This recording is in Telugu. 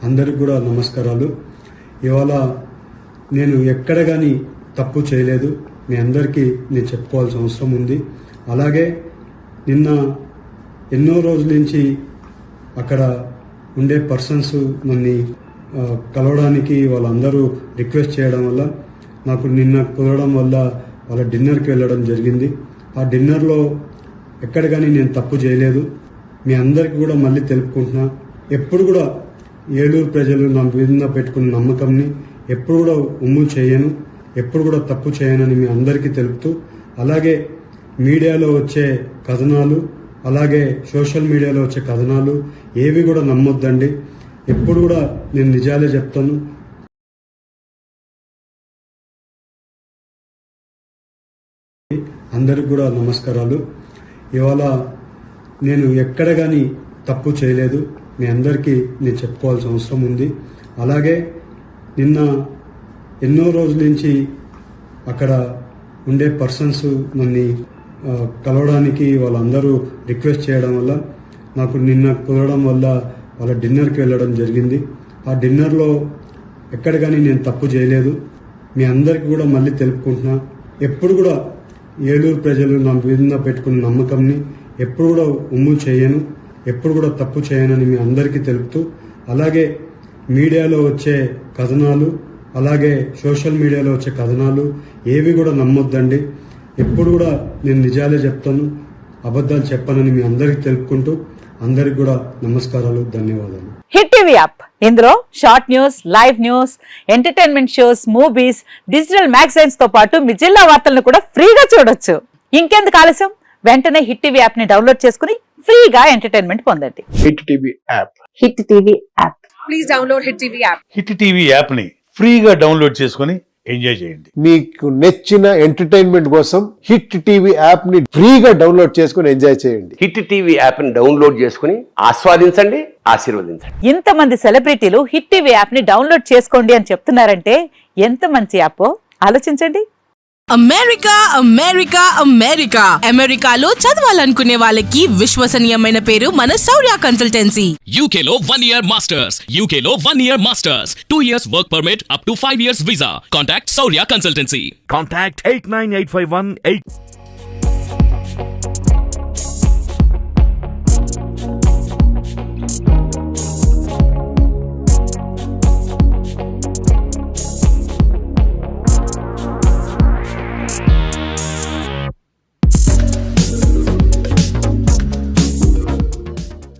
అందరికి కూడా నమస్కారాలు. ఇవాళ నేను ఎక్కడ కానీ తప్పు చేయలేదు. మీ అందరికీ నేను చెప్పుకోవాల్సిన అవసరం ఉంది. అలాగే నిన్న ఎన్నో రోజుల నుంచి అక్కడ ఉండే పర్సన్స్ నన్ను కలవడానికి వాళ్ళందరూ రిక్వెస్ట్ చేయడం వల్ల నాకు నిన్న కుదరడం వల్ల వాళ్ళ డిన్నర్కి వెళ్ళడం జరిగింది. ఆ డిన్నర్లో ఎక్కడ కానీ నేను తప్పు చేయలేదు. మీ అందరికీ కూడా మళ్ళీ తెలుపుకుంటున్నా, ఎప్పుడు కూడా ఏలూరు ప్రజలు నా మీద పెట్టుకున్న నమ్మకంని ఎప్పుడు కూడా ఉమ్ము చేయను, ఎప్పుడు కూడా తప్పు చేయనని మీ అందరికీ తెలుపుతూ, అలాగే మీడియాలో వచ్చే కథనాలు, అలాగే సోషల్ మీడియాలో వచ్చే కథనాలు ఏవి కూడా నమ్మొద్దండి. ఎప్పుడు కూడా నేను నిజాలే చెప్తాను. అందరికి కూడా నమస్కారాలు. ఇవాళ నేను ఎక్కడ కానీ తప్పు చేయలేదు. మీ అందరికీ నేను చెప్పుకోవాల్సిన అవసరం ఉంది. అలాగే నిన్న ఎన్నో రోజుల నుంచి అక్కడ ఉండే పర్సన్స్ నన్ను కలవడానికి వాళ్ళందరూ రిక్వెస్ట్ చేయడం వల్ల నాకు నిన్న కుదరడం వల్ల వాళ్ళ డిన్నర్కి వెళ్ళడం జరిగింది. ఆ డిన్నర్లో ఎక్కడ కానీ నేను తప్పు చేయలేదు. మీ అందరికీ కూడా మళ్ళీ తెలుపుకుంటున్నా, ఎప్పుడు కూడా ఏలూరు ప్రజలు నా మీద పెట్టుకున్న నమ్మకంని ఎప్పుడు కూడా ఉమ్ము చేయను, ఎప్పుడు కూడా తప్పు చేయనని మీ అందరికీ తెలుపుతూ, అలాగే మీడియాలో వచ్చే కథనాలు, అలాగే సోషల్ మీడియాలో వచ్చే కథనాలు ఏవి కూడా నమ్మొద్దండి. ఎప్పుడు కూడా నేను నిజాలే చెప్తాను, అబద్ధాలు చెప్పనని మీ అందరికీ తెలుపుకుంటూ అందరికి కూడా నమస్కారాలు, ధన్యవాదాలు. హిట్ టీవీ యాప్, ఇందులో short news, live news, entertainment shows, movies, digital magazines తో పాటు మీ జిల్లా వార్తలను కూడా ఫ్రీగా చూడొచ్చు. ఇంకెందుకు ఆలస్యం, వెంటనే హిట్ టీవీ యాప్ ని డౌన్లోడ్ చేసుకుని ఫ్రీగా ఎంటర్టైన్మెంట్ పొందండి. Hit TV app. Hit TV app. Please download hit TV app. Hit TV app ని ఫ్రీగా డౌన్లోడ్ చేసుకుని ఎంజాయ్ చేయండి. మీకు నచ్చిన ఎంటర్టైన్మెంట్ కోసం హిట్ టీవీ యాప్ ని ఫ్రీగా డౌన్లోడ్ చేసుకుని ఎంజాయ్ చేయండి. హిట్ టీవీ యాప్ ని డౌన్లోడ్ చేసుకుని ఆస్వాదించండి, ఆశీర్వదించండి. ఇంతమంది సెలబ్రిటీలు హిట్ టీవీ యాప్ ని డౌన్లోడ్ చేసుకోండి అని చెప్తున్నారంటే ఎంత మంచి యాప్ ఆలోచించండి. అమెరికా అమెరికా అమెరికా అమెరికాలో చదవాలనుకునే వాళ్ళకి విశ్వసనీయమైన పేరు మన శౌర్య కన్సల్టెన్సీ. UK లో 1 year masters, UK లో 1 year masters, 2 years work permit up to 5 years visa. Contact Saurya Consultancy. Contact 89851